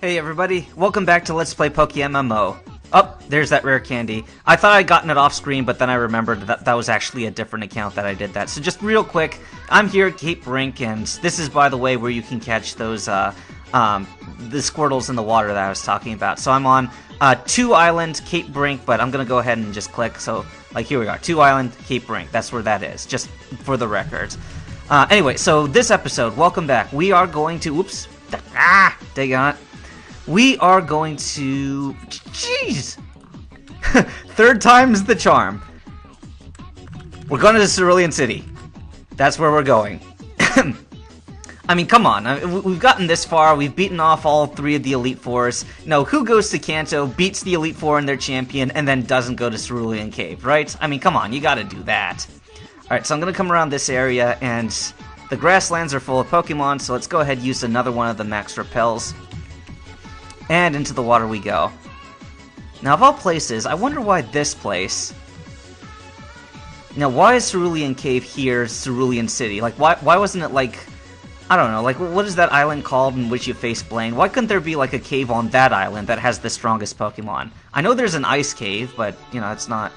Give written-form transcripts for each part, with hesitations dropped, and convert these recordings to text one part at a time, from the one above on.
Hey everybody, welcome back to Let's Play PokeMMO. Oh, there's that rare candy. I thought I'd gotten it off screen, but then I remembered that that was actually a different account that I did that. So just real quick, I'm here at Cape Brink, and this is, by the way, where you can catch those, the Squirtles in the water that I was talking about. So I'm on 2 Island, Cape Brink, but I'm gonna go ahead and just click. So, like, here we are, 2 Island, Cape Brink. That's where that is, just for the record. Anyway, so this episode, welcome back. We are going to, oops, dang on it. We are going to... Jeez! Third time's the charm. We're going to Cerulean City. That's where we're going. I mean, come on. We've gotten this far. We've beaten off all 3 of the Elite Fours. No, who goes to Kanto, beats the Elite Four and their champion, and then doesn't go to Cerulean Cave, right? I mean, come on. You gotta do that. Alright, so I'm gonna come around this area, and the grasslands are full of Pokemon, so let's go ahead and use another one of the Max Repels. And into the water we go. Now, of all places, I wonder why this place... Now, why is Cerulean Cave here, Cerulean City? Like, why wasn't it, like... I don't know, like, what is that island called in which you face Blaine? Why couldn't there be, like, a cave on that island that has the strongest Pokemon? I know there's an ice cave, but, you know, it's not...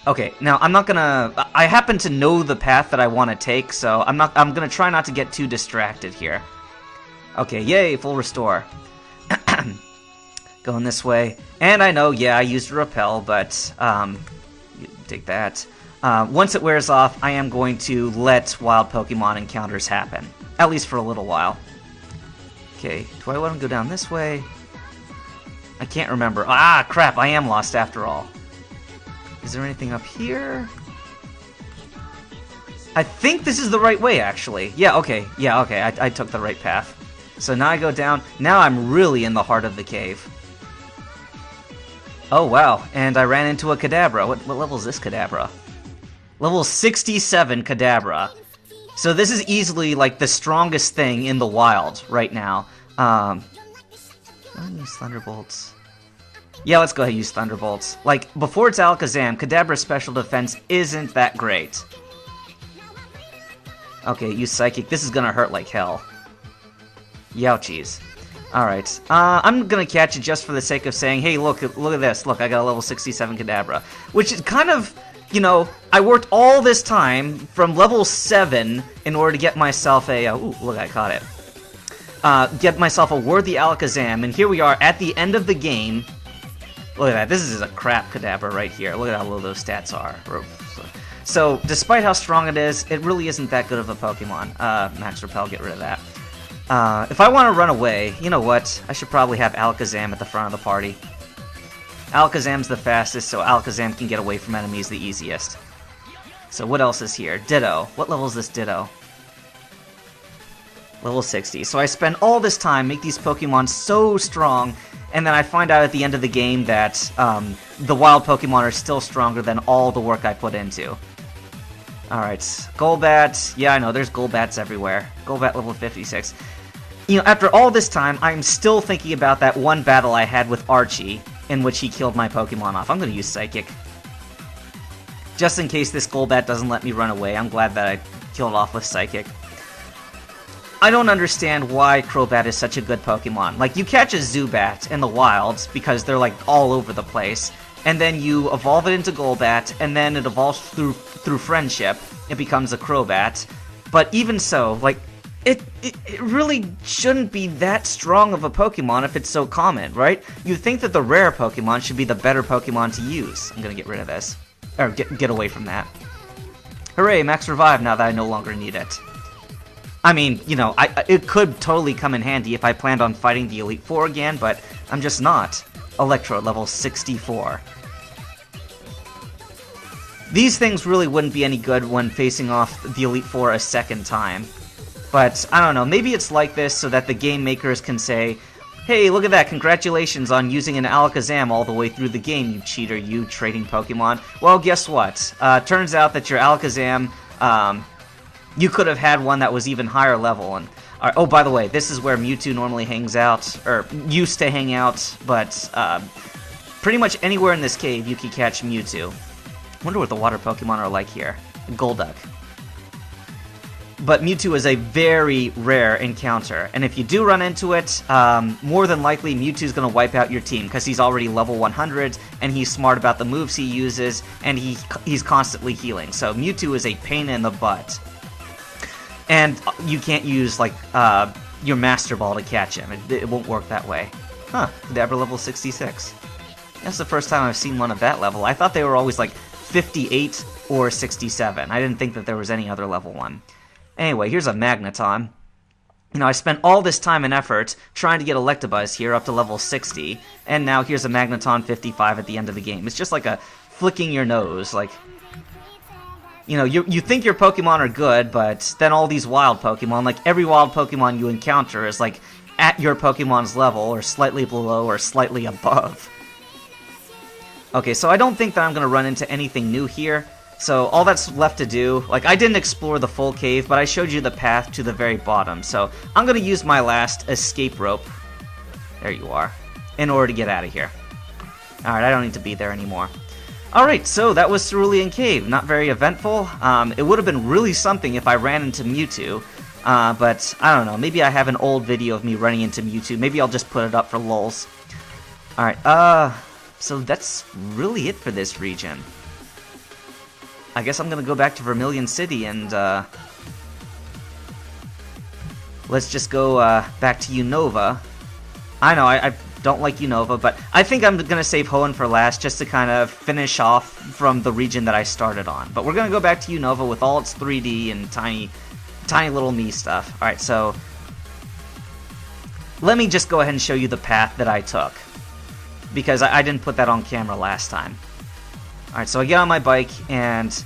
Okay, now, I'm not gonna... I happen to know the path that I want to take, so I'm gonna try not to get too distracted here. Okay, yay, full restore. Going this way. And I know, yeah, I used a repel, but, you take that. Once it wears off, I am going to let wild Pokemon encounters happen. At least for a little while. Okay, do I want to go down this way? I can't remember. Ah, crap, I am lost after all. Is there anything up here? I think this is the right way, actually. Yeah, okay, I took the right path. So now I go down. Now I'm really in the heart of the cave. Oh, wow. And I ran into a Kadabra. What level is this Kadabra? Level 67 Kadabra. So this is easily, like, the strongest thing in the wild right now. I'll use Thunderbolts. Yeah, let's go ahead and use Thunderbolts. Like, before it's Alakazam, Kadabra's special defense isn't that great. Okay, use Psychic. This is gonna hurt like hell. Youchies. Alright, I'm gonna catch it just for the sake of saying, hey, look at this. Look, I got a level 67 Kadabra. Which is kind of, you know, I worked all this time from level 7 in order to get myself a... ooh, look, I caught it. Get myself a worthy Alakazam, and here we are at the end of the game. Look at that, this is a crap Kadabra right here. Look at how low those stats are. So, despite how strong it is, it really isn't that good of a Pokemon. Max Repel, get rid of that. If I want to run away, you know what? I should probably have Alakazam at the front of the party. Alakazam's the fastest, so Alakazam can get away from enemies the easiest. So what else is here? Ditto. What level is this Ditto? Level 60. So I spend all this time, make these Pokemon so strong, and then I find out at the end of the game that the wild Pokemon are still stronger than all the work I put into. Alright, Golbat. Yeah, I know, there's Golbats everywhere. Golbat level 56. You know, after all this time, I'm still thinking about that one battle I had with Archie, in which he killed my Pokemon off. I'm gonna use Psychic. Just in case this Golbat doesn't let me run away, I'm glad that I killed off with Psychic. I don't understand why Crobat is such a good Pokemon. Like, you catch a Zubat in the wilds, because they're, like, all over the place, and then you evolve it into Golbat, and then it evolves through friendship. It becomes a Crobat. But even so, like, it really shouldn't be that strong of a Pokemon if it's so common, right? You'd think that the rare Pokemon should be the better Pokemon to use. I'm gonna get rid of this. Or get away from that. Hooray, Max Revive now that I no longer need it. I mean, you know, it could totally come in handy if I planned on fighting the Elite Four again, but I'm just not. Electrode, level 64. These things really wouldn't be any good when facing off the Elite Four a second time. But, I don't know, maybe it's like this so that the game makers can say, hey, look at that, congratulations on using an Alakazam all the way through the game, you cheater, you trading Pokemon. Well, guess what? Turns out that your Alakazam, you could have had one that was even higher level. And oh, by the way, this is where Mewtwo normally hangs out, or used to hang out, but pretty much anywhere in this cave you can catch Mewtwo. Wonder what the water Pokemon are like here. Golduck. but Mewtwo is a very rare encounter, and if you do run into it, more than likely Mewtwo's going to wipe out your team, because he's already level 100, and he's smart about the moves he uses, and he's constantly healing, so Mewtwo is a pain in the butt. And you can't use, like, your Master Ball to catch him. It won't work that way. Huh, Kadabra level 66. That's the first time I've seen one of that level. I thought they were always, like, 58 or 67. I didn't think that there was any other level one. Anyway, here's a Magneton. You know, I spent all this time and effort trying to get Electabuzz here up to level 60, and now here's a Magneton 55 at the end of the game. It's just like a flicking your nose, like... You know, you think your Pokemon are good, but then all these wild Pokemon, like every wild Pokemon you encounter is like at your Pokemon's level, or slightly below, or slightly above. Okay, so I don't think that I'm going to run into anything new here, so all that's left to do, like I didn't explore the full cave, but I showed you the path to the very bottom, so I'm going to use my last escape rope, there you are, in order to get out of here. Alright, I don't need to be there anymore. Alright, so that was Cerulean Cave. Not very eventful. It would have been really something if I ran into Mewtwo. But, I don't know, maybe I have an old video of me running into Mewtwo. Maybe I'll just put it up for lulz. Alright, so that's really it for this region. I guess I'm gonna go back to Vermilion City and, let's just go, back to Unova. I know, I don't like Unova, but I think I'm going to save Hoenn for last just to kind of finish off from the region that I started on. But we're going to go back to Unova with all its 3D and tiny little me stuff. Alright, so let me just go ahead and show you the path that I took, because I didn't put that on camera last time. Alright, so I get on my bike and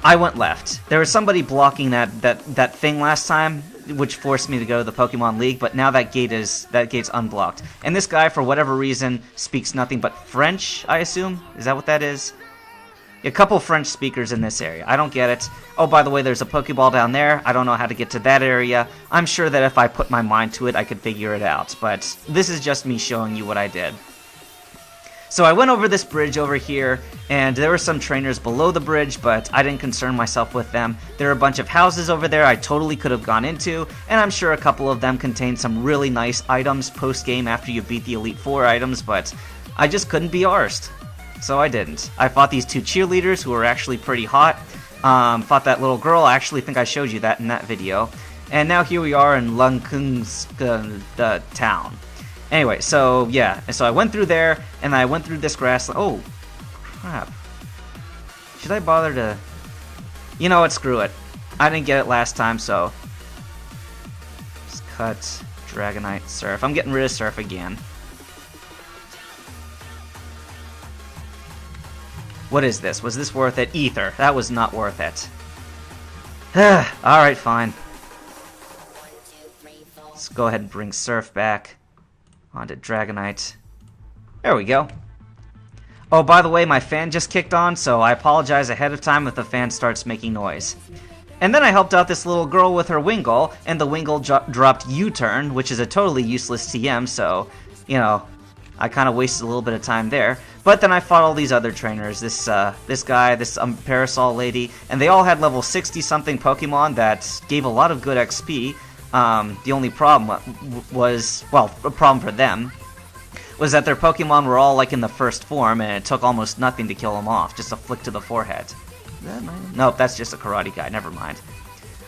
I went left. There was somebody blocking that thing last time, which forced me to go to the Pokemon League, but now that gate's unblocked. And this guy, for whatever reason, speaks nothing but French, I assume? Is that what that is? A couple French speakers in this area. I don't get it. Oh, by the way, there's a Pokeball down there. I don't know how to get to that area. I'm sure that if I put my mind to it, I could figure it out. But this is just me showing you what I did. So I went over this bridge over here, and there were some trainers below the bridge, but I didn't concern myself with them. There are a bunch of houses over there I totally could have gone into, and I'm sure a couple of them contain some really nice items post-game after you beat the Elite Four items, but I just couldn't be arsed. So I didn't. I fought these two cheerleaders who were actually pretty hot. Fought that little girl. I actually think I showed you that in that video. And now here we are in Lungkung's town. Anyway, so yeah, so I went through there, and I went through this grassland. Oh, crap. Should I bother to... You know what, screw it. I didn't get it last time, so... Just cut Dragonite, Surf. I'm getting rid of Surf again. What is this? Was this worth it? Ether. That was not worth it. Alright, fine. Let's go ahead and bring Surf back. Onto Dragonite. There we go. Oh, by the way, my fan just kicked on, so I apologize ahead of time if the fan starts making noise. And then I helped out this little girl with her Wingull, and the Wingull dropped U-turn, which is a totally useless TM, so, you know, I kind of wasted a little bit of time there. But then I fought all these other trainers, this guy, this Parasol lady, and they all had level 60-something Pokemon that gave a lot of good XP. The only problem was, well, a problem for them, was that their Pokemon were all like in the first form, and it took almost nothing to kill them off, just a flick to the forehead. Nope, that's just a Karate guy, never mind.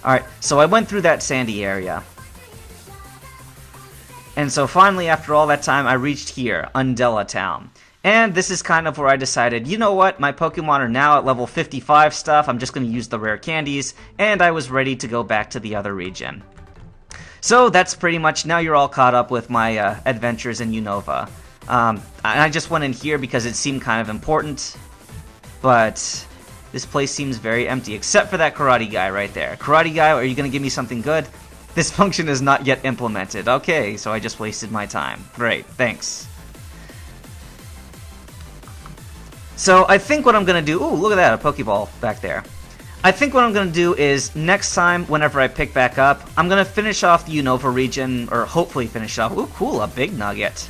Alright, so I went through that sandy area. And so finally, after all that time, I reached here, Undella Town. And this is kind of where I decided, you know what, my Pokemon are now at level 55 stuff, I'm just going to use the rare candies, and I was ready to go back to the other region. So that's pretty much, now you're all caught up with my adventures in Unova. I just went in here because it seemed kind of important, but this place seems very empty, except for that Karate guy right there. Karate guy, are you going to give me something good? This function is not yet implemented. Okay, so I just wasted my time. Great, thanks. So I think what I'm going to do... Ooh, look at that, a Pokeball back there. I think what I'm going to do is, next time, whenever I pick back up, I'm going to finish off the Unova region, or hopefully finish off... Ooh, cool, a big nugget.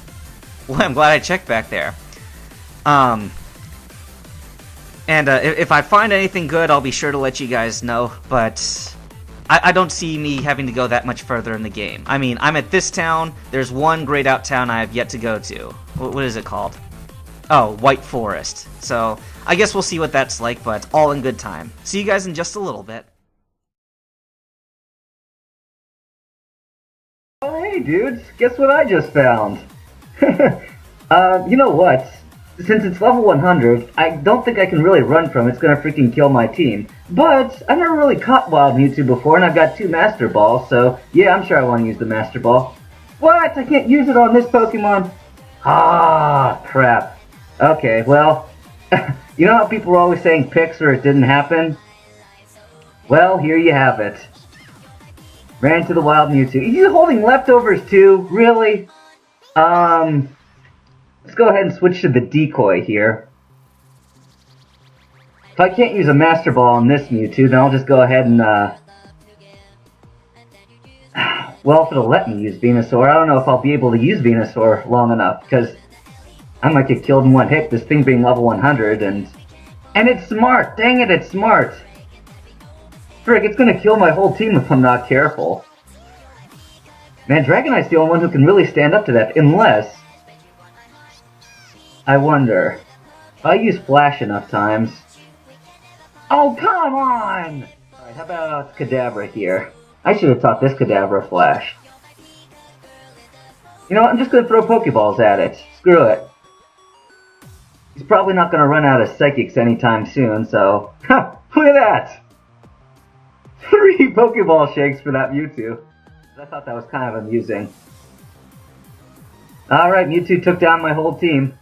Well, I'm glad I checked back there. If I find anything good, I'll be sure to let you guys know, but I don't see me having to go that much further in the game. I mean, I'm at this town. There's one grayed out town I have yet to go to. What is it called? Oh, White Forest. So I guess we'll see what that's like, but all in good time. See you guys in just a little bit. Oh, hey dudes, guess what I just found? You know what? Since it's level 100, I don't think I can really run from it. It's gonna freaking kill my team. But I've never really caught Wild Mewtwo before, and I've got 2 Master Balls, so yeah, I'm sure I want to use the Master Ball. What? I can't use it on this Pokemon? Ah, crap. Okay, well, you know how people were always saying picks or it didn't happen? Well, here you have it. Ran to the Wild Mewtwo. He's holding leftovers too? Really? Let's go ahead and switch to the decoy here. If I can't use a Master Ball on this Mewtwo, then I'll just go ahead and, well, if it'll let me use Venusaur. I don't know if I'll be able to use Venusaur long enough, because I might get killed in one hit, this thing being level 100, and it's smart! Dang it, it's smart! Frick, it's gonna kill my whole team if I'm not careful. Man, Dragonite's the only one who can really stand up to that, unless... I wonder... if I use Flash enough times... Oh, come on! Alright, how about Kadabra here? I should have taught this Kadabra Flash. You know what, I'm just gonna throw Pokeballs at it. Screw it. He's probably not gonna run out of Psychics anytime soon, so... Ha! Look at that! 3 Pokeball shakes for that Mewtwo. I thought that was kind of amusing. Alright, Mewtwo took down my whole team.